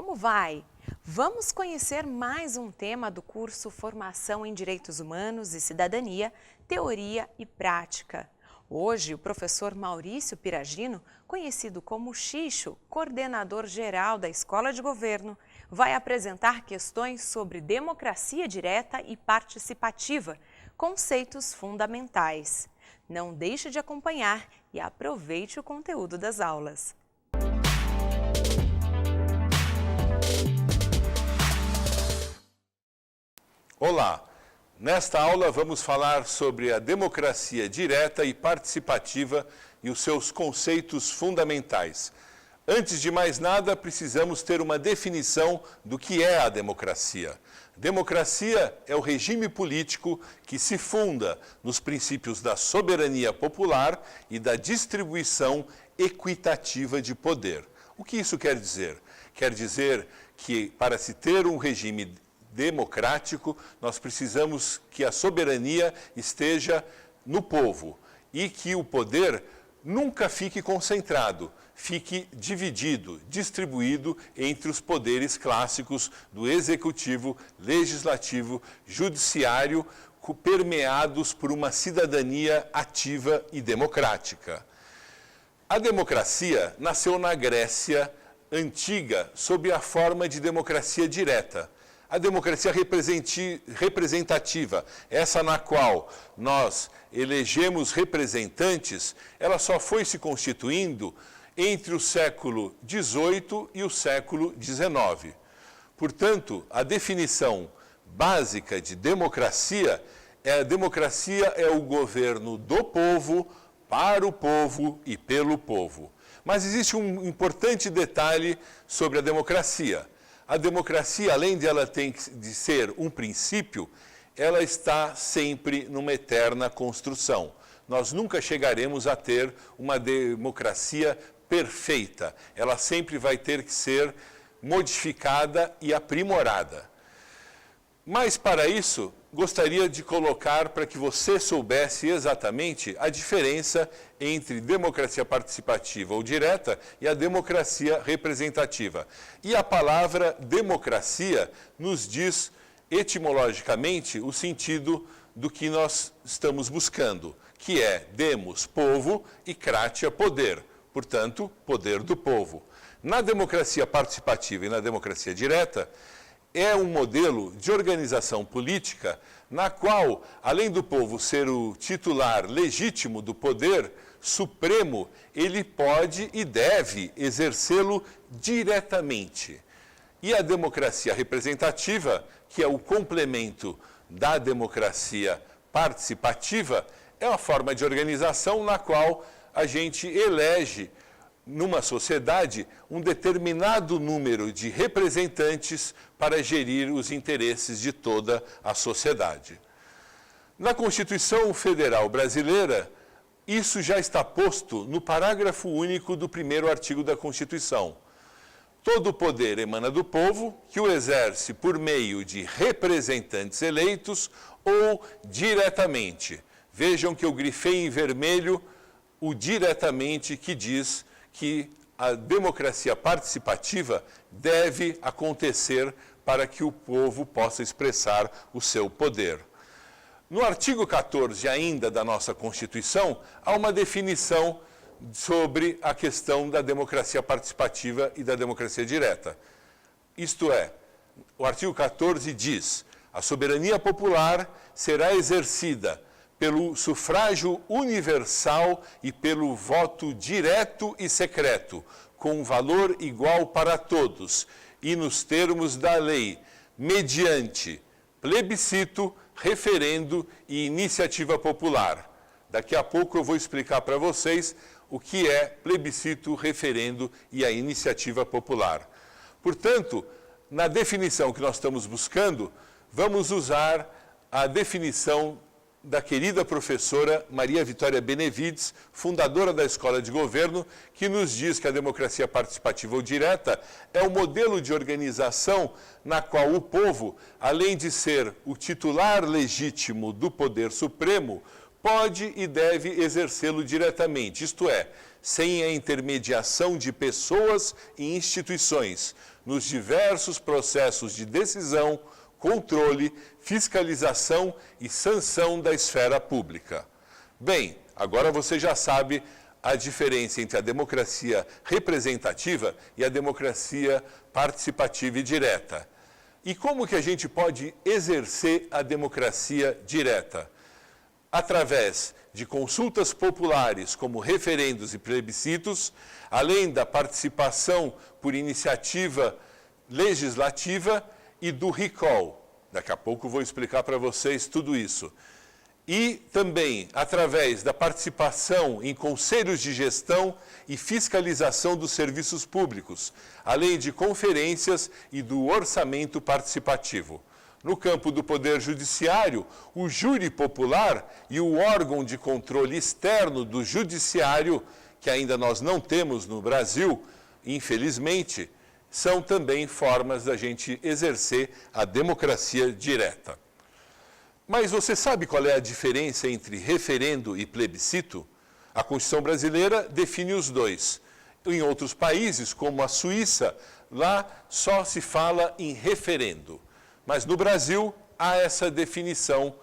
como vai? Vamos conhecer mais um tema do curso Formação em Direitos Humanos e Cidadania, Teoria e Prática. Hoje, o professor Maurício Piragino, conhecido como Xixo, coordenador geral da Escola de Governo, vai apresentar questões sobre democracia direta e participativa, conceitos fundamentais. Não deixe de acompanhar e aproveite o conteúdo das aulas. Olá! Nesta aula vamos falar sobre a democracia direta e participativa e os seus conceitos fundamentais. Antes de mais nada, precisamos ter uma definição do que é a democracia. Democracia é o regime político que se funda nos princípios da soberania popular e da distribuição equitativa de poder. O que isso quer dizer? Quer dizer que, para se ter um regime democrático, nós precisamos que a soberania esteja no povo e que o poder nunca fique concentrado, fique dividido, distribuído entre os poderes clássicos do executivo, legislativo, judiciário, permeados por uma cidadania ativa e democrática. A democracia nasceu na Grécia antiga sob a forma de democracia direta. A democracia representativa, essa na qual nós elegemos representantes, ela só foi se constituindo entre o século XVIII e o século XIX. Portanto, a definição básica de democracia é o governo do povo, para o povo e pelo povo. Mas existe um importante detalhe sobre a democracia. A democracia, além de ela ter de ser um princípio, ela está sempre numa eterna construção. Nós nunca chegaremos a ter uma democracia perfeita. Ela sempre vai ter que ser modificada e aprimorada. Mas, para isso, gostaria de colocar para que você soubesse exatamente a diferença entre democracia participativa ou direta e a democracia representativa. E a palavra democracia nos diz etimologicamente o sentido do que nós estamos buscando, que é demos, povo, e kratia, poder. Portanto, poder do povo. Na democracia participativa e na democracia direta, é um modelo de organização política na qual, além do povo ser o titular legítimo do poder supremo, ele pode e deve exercê-lo diretamente. E a democracia representativa, que é o complemento da democracia participativa, é uma forma de organização na qual a gente elege numa sociedade um determinado número de representantes para gerir os interesses de toda a sociedade. Na Constituição Federal Brasileira, isso já está posto no parágrafo único do primeiro artigo da Constituição. Todo o poder emana do povo, que o exerce por meio de representantes eleitos ou diretamente. Vejam que eu grifei em vermelho o diretamente, que diz que a democracia participativa deve acontecer para que o povo possa expressar o seu poder. No artigo 14 ainda da nossa Constituição, há uma definição sobre a questão da democracia participativa e da democracia direta. Isto é, o artigo 14 diz: a soberania popular será exercida pelo sufrágio universal e pelo voto direto e secreto, com valor igual para todos, e nos termos da lei, mediante plebiscito, referendo e iniciativa popular. Daqui a pouco eu vou explicar para vocês o que é plebiscito, referendo e a iniciativa popular. Portanto, na definição que nós estamos buscando, vamos usar a definição da querida professora Maria Vitória Benevides, fundadora da Escola de Governo, que nos diz que a democracia participativa ou direta é o modelo de organização na qual o povo, além de ser o titular legítimo do poder supremo, pode e deve exercê-lo diretamente, isto é, sem a intermediação de pessoas e instituições, nos diversos processos de decisão, controle, fiscalização e sanção da esfera pública. Bem, agora você já sabe a diferença entre a democracia representativa e a democracia participativa e direta. E como que a gente pode exercer a democracia direta? Através de consultas populares, como referendos e plebiscitos, além da participação por iniciativa legislativa e do recall. Daqui a pouco vou explicar para vocês tudo isso. E também através da participação em conselhos de gestão e fiscalização dos serviços públicos, além de conferências e do orçamento participativo. No campo do Poder Judiciário, o júri popular e o órgão de controle externo do Judiciário, que ainda nós não temos no Brasil, infelizmente, são também formas da gente exercer a democracia direta. Mas você sabe qual é a diferença entre referendo e plebiscito? A Constituição brasileira define os dois. Em outros países, como a Suíça, lá só se fala em referendo. Mas no Brasil há essa definição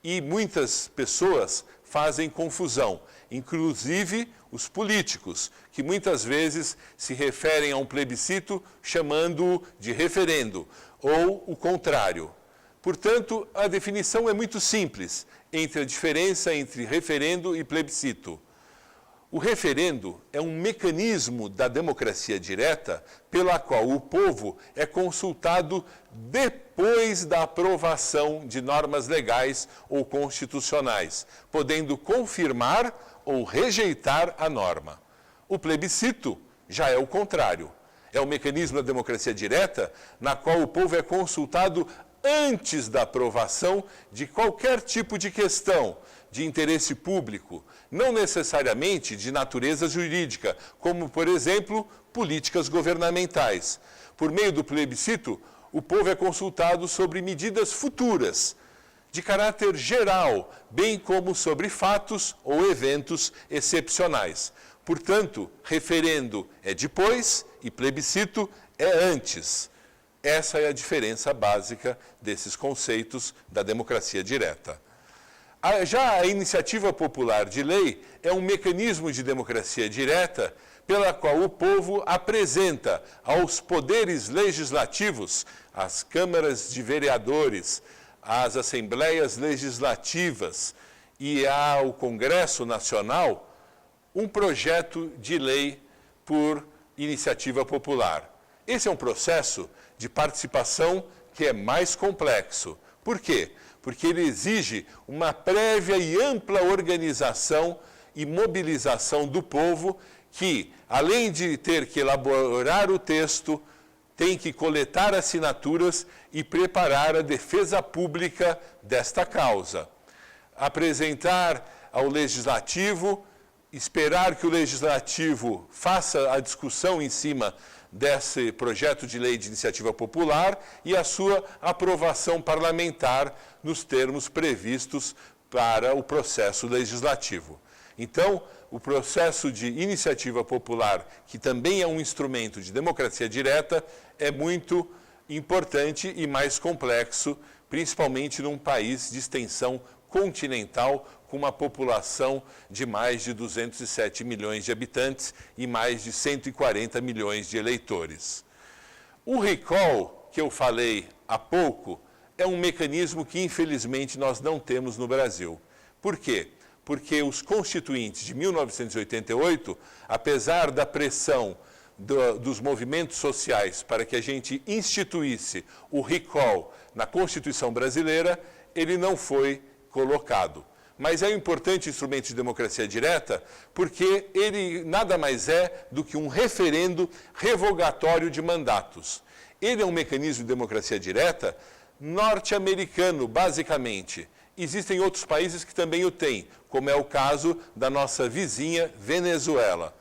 e muitas pessoas fazem confusão, inclusive os políticos, que muitas vezes se referem a um plebiscito chamando-o de referendo, ou o contrário. Portanto, a definição é muito simples entre a diferença entre referendo e plebiscito. O referendo é um mecanismo da democracia direta pela qual o povo é consultado depois da aprovação de normas legais ou constitucionais, podendo confirmar ou rejeitar a norma. O plebiscito já é o contrário. É o mecanismo da democracia direta na qual o povo é consultado antes da aprovação de qualquer tipo de questão de interesse público, não necessariamente de natureza jurídica, como, por exemplo, políticas governamentais. Por meio do plebiscito, o povo é consultado sobre medidas futuras, de caráter geral, bem como sobre fatos ou eventos excepcionais. Portanto, referendo é depois e plebiscito é antes. Essa é a diferença básica desses conceitos da democracia direta. Já a iniciativa popular de lei é um mecanismo de democracia direta pela qual o povo apresenta aos poderes legislativos, às câmaras de vereadores, às assembleias legislativas e ao Congresso Nacional um projeto de lei por iniciativa popular. Esse é um processo de participação que é mais complexo. Por quê? Porque ele exige uma prévia e ampla organização e mobilização do povo que, além de ter que elaborar o texto, tem que coletar assinaturas e preparar a defesa pública desta causa. Apresentar ao Legislativo, esperar que o Legislativo faça a discussão em cima desse projeto de lei de iniciativa popular e a sua aprovação parlamentar nos termos previstos para o processo legislativo. Então, o processo de iniciativa popular, que também é um instrumento de democracia direta, é muito importante e mais complexo, principalmente num país de extensão continental, com uma população de mais de 207 milhões de habitantes e mais de 140 milhões de eleitores. O recall, que eu falei há pouco, é um mecanismo que, infelizmente, nós não temos no Brasil. Por quê? Porque os constituintes de 1988, apesar da pressão dos movimentos sociais para que a gente instituísse o recall na Constituição brasileira, ele não foi colocado. Mas é um importante instrumento de democracia direta porque ele nada mais é do que um referendo revogatório de mandatos. Ele é um mecanismo de democracia direta norte-americano, basicamente. Existem outros países que também o têm, como é o caso da nossa vizinha Venezuela.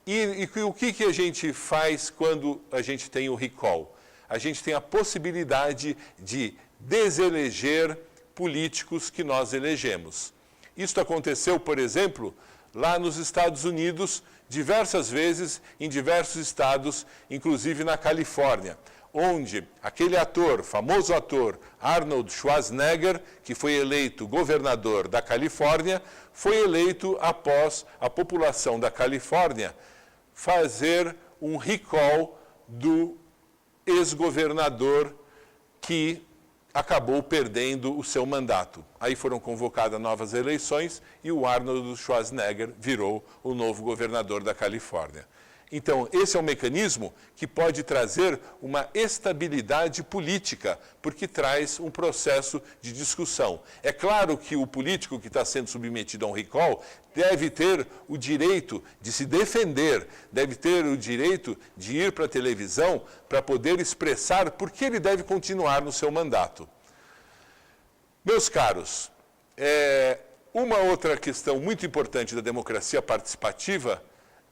E o que a gente faz quando a gente tem o recall? A gente tem a possibilidade de deseleger políticos que nós elegemos. Isso aconteceu, por exemplo, lá nos Estados Unidos, diversas vezes em diversos estados, inclusive na Califórnia, onde aquele ator, famoso ator Arnold Schwarzenegger, que foi eleito governador da Califórnia, foi eleito após a população da Califórnia fazer um recall do ex-governador que acabou perdendo o seu mandato. Aí foram convocadas novas eleições e o Arnold Schwarzenegger virou o novo governador da Califórnia. Então, esse é um mecanismo que pode trazer uma estabilidade política, porque traz um processo de discussão. É claro que o político que está sendo submetido a um recall deve ter o direito de se defender, deve ter o direito de ir para a televisão para poder expressar por que ele deve continuar no seu mandato. Meus caros, uma outra questão muito importante da democracia participativa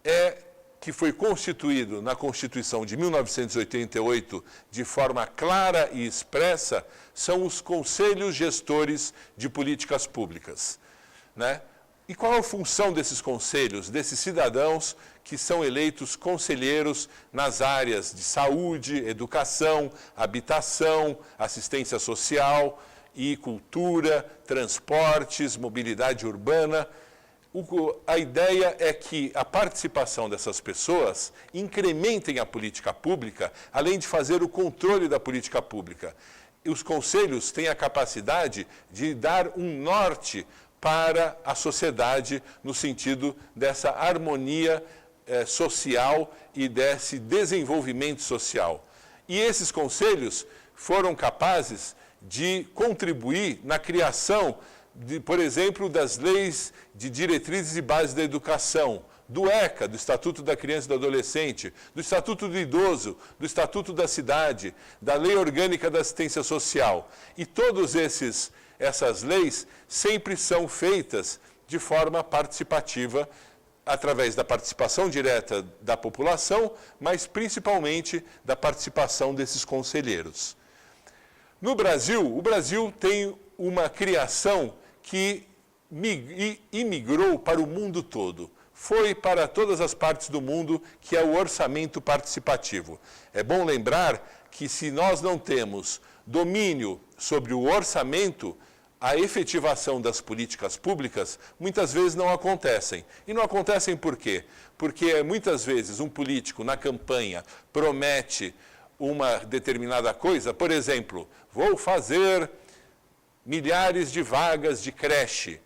é que foi constituído na Constituição de 1988 de forma clara e expressa, são os conselhos gestores de políticas públicas, né? E qual é a função desses conselhos, desses cidadãos que são eleitos conselheiros nas áreas de saúde, educação, habitação, assistência social e cultura, transportes, mobilidade urbana? A ideia é que a participação dessas pessoas incrementem a política pública, além de fazer o controle da política pública. E os conselhos têm a capacidade de dar um norte para a sociedade no sentido dessa harmonia social e desse desenvolvimento social. E esses conselhos foram capazes de contribuir na criação por exemplo, das leis de diretrizes e bases da educação, do ECA, do Estatuto da Criança e do Adolescente, do Estatuto do Idoso, do Estatuto da Cidade, da Lei Orgânica da Assistência Social. E todas essas leis sempre são feitas de forma participativa, através da participação direta da população, mas principalmente da participação desses conselheiros. No Brasil, o Brasil tem uma criação que imigrou para o mundo todo. Foi para todas as partes do mundo, que é o orçamento participativo. É bom lembrar que se nós não temos domínio sobre o orçamento, a efetivação das políticas públicas muitas vezes não acontecem. E não acontecem por quê? Porque muitas vezes um político na campanha promete uma determinada coisa, por exemplo, vou fazer milhares de vagas de creche.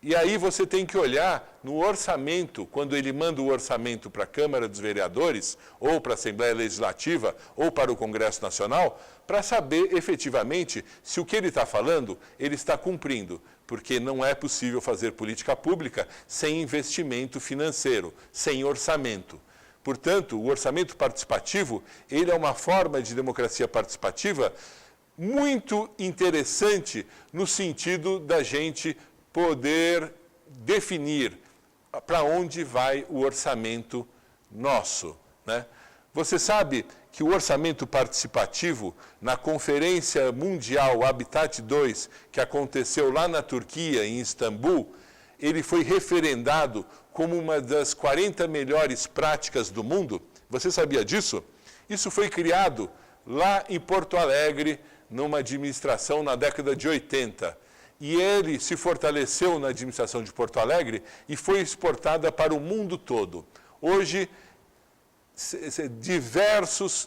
E aí você tem que olhar no orçamento, quando ele manda o orçamento para a Câmara dos Vereadores, ou para a Assembleia Legislativa, ou para o Congresso Nacional, para saber efetivamente se o que ele está falando, ele está cumprindo. Porque não é possível fazer política pública sem investimento financeiro, sem orçamento. Portanto, o orçamento participativo, ele é uma forma de democracia participativa muito interessante no sentido da gente poder definir para onde vai o orçamento nosso, né? Você sabe que o orçamento participativo, na Conferência Mundial Habitat II, que aconteceu lá na Turquia, em Istambul, ele foi referendado como uma das 40 melhores práticas do mundo. Você sabia disso? Isso foi criado lá em Porto Alegre, numa administração na década de 80. E ele se fortaleceu na administração de Porto Alegre e foi exportada para o mundo todo. Hoje,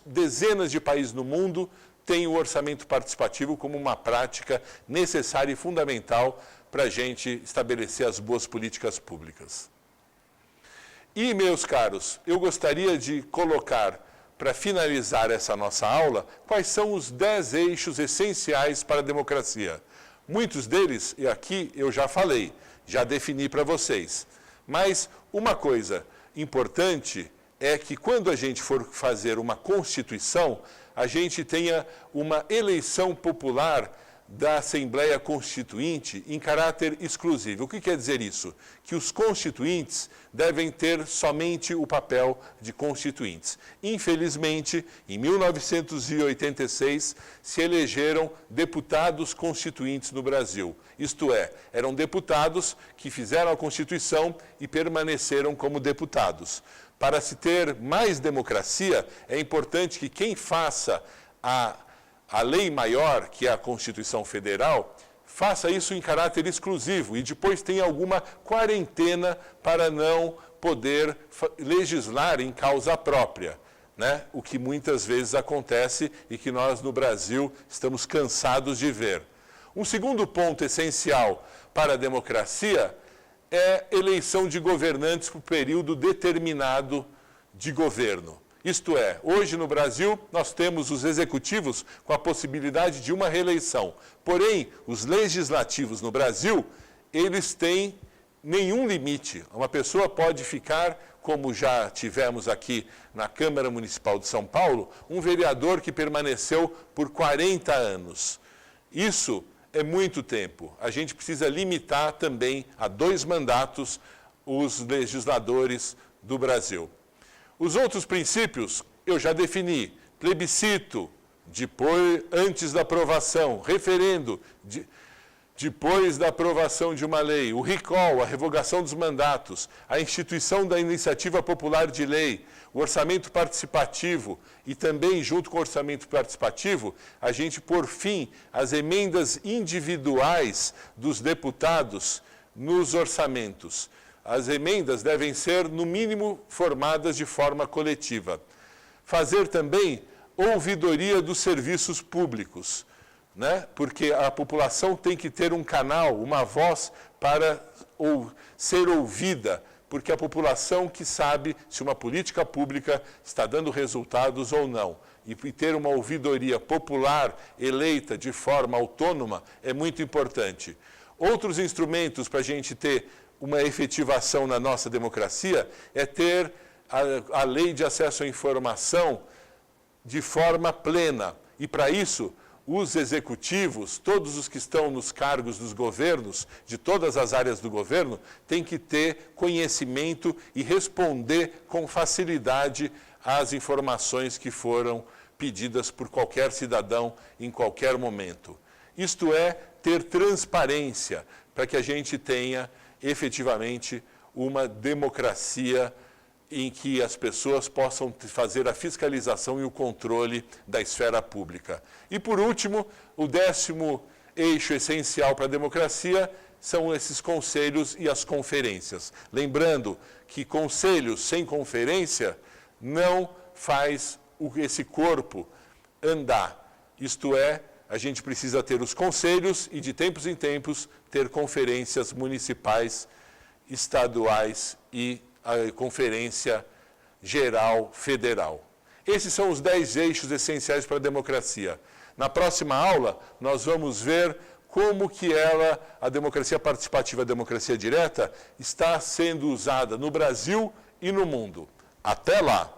dezenas de países no mundo têm o orçamento participativo como uma prática necessária e fundamental para a gente estabelecer as boas políticas públicas. E, meus caros, eu gostaria de colocar, para finalizar essa nossa aula, quais são os 10 eixos essenciais para a democracia. Muitos deles, e aqui eu já falei, já defini para vocês. Mas uma coisa importante é que quando a gente for fazer uma Constituição, a gente tenha uma eleição popular da Assembleia Constituinte em caráter exclusivo. O que quer dizer isso? Que os constituintes devem ter somente o papel de constituintes. Infelizmente, em 1986, se elegeram deputados constituintes no Brasil. Isto é, eram deputados que fizeram a Constituição e permaneceram como deputados. Para se ter mais democracia, é importante que quem faça a lei maior, que é a Constituição Federal, faça isso em caráter exclusivo e depois tenha alguma quarentena para não poder legislar em causa própria, né? O que muitas vezes acontece e que nós no Brasil estamos cansados de ver. Um segundo ponto essencial para a democracia é eleição de governantes por período determinado de governo. Isto é, hoje no Brasil nós temos os executivos com a possibilidade de uma reeleição. Porém, os legislativos no Brasil, eles têm nenhum limite. Uma pessoa pode ficar, como já tivemos aqui na Câmara Municipal de São Paulo, um vereador que permaneceu por 40 anos. Isso é muito tempo. A gente precisa limitar também a 2 mandatos os legisladores do Brasil. Os outros princípios eu já defini: plebiscito, antes da aprovação, referendo, depois da aprovação de uma lei, o recall, a revogação dos mandatos, a instituição da iniciativa popular de lei, o orçamento participativo e também, junto com o orçamento participativo, a gente pôr fim às emendas individuais dos deputados nos orçamentos. As emendas devem ser, no mínimo, formadas de forma coletiva. Fazer também ouvidoria dos serviços públicos, né? Porque a população tem que ter um canal, uma voz para ser ouvida, porque a população que sabe se uma política pública está dando resultados ou não. E ter uma ouvidoria popular eleita de forma autônoma é muito importante. Outros instrumentos para a gente ter uma efetivação na nossa democracia é ter a lei de acesso à informação de forma plena. E para isso, os executivos, todos os que estão nos cargos dos governos, de todas as áreas do governo, têm que ter conhecimento e responder com facilidade às informações que foram pedidas por qualquer cidadão em qualquer momento. Isto é, ter transparência para que a gente tenha efetivamente uma democracia em que as pessoas possam fazer a fiscalização e o controle da esfera pública. E, por último, o 10º eixo essencial para a democracia são esses conselhos e as conferências. Lembrando que conselhos sem conferência não faz esse corpo andar. Isto é, a gente precisa ter os conselhos e, de tempos em tempos, ter conferências municipais, estaduais e a Conferência Geral Federal. Esses são os 10 eixos essenciais para a democracia. Na próxima aula, nós vamos ver como que a democracia participativa, a democracia direta, está sendo usada no Brasil e no mundo. Até lá!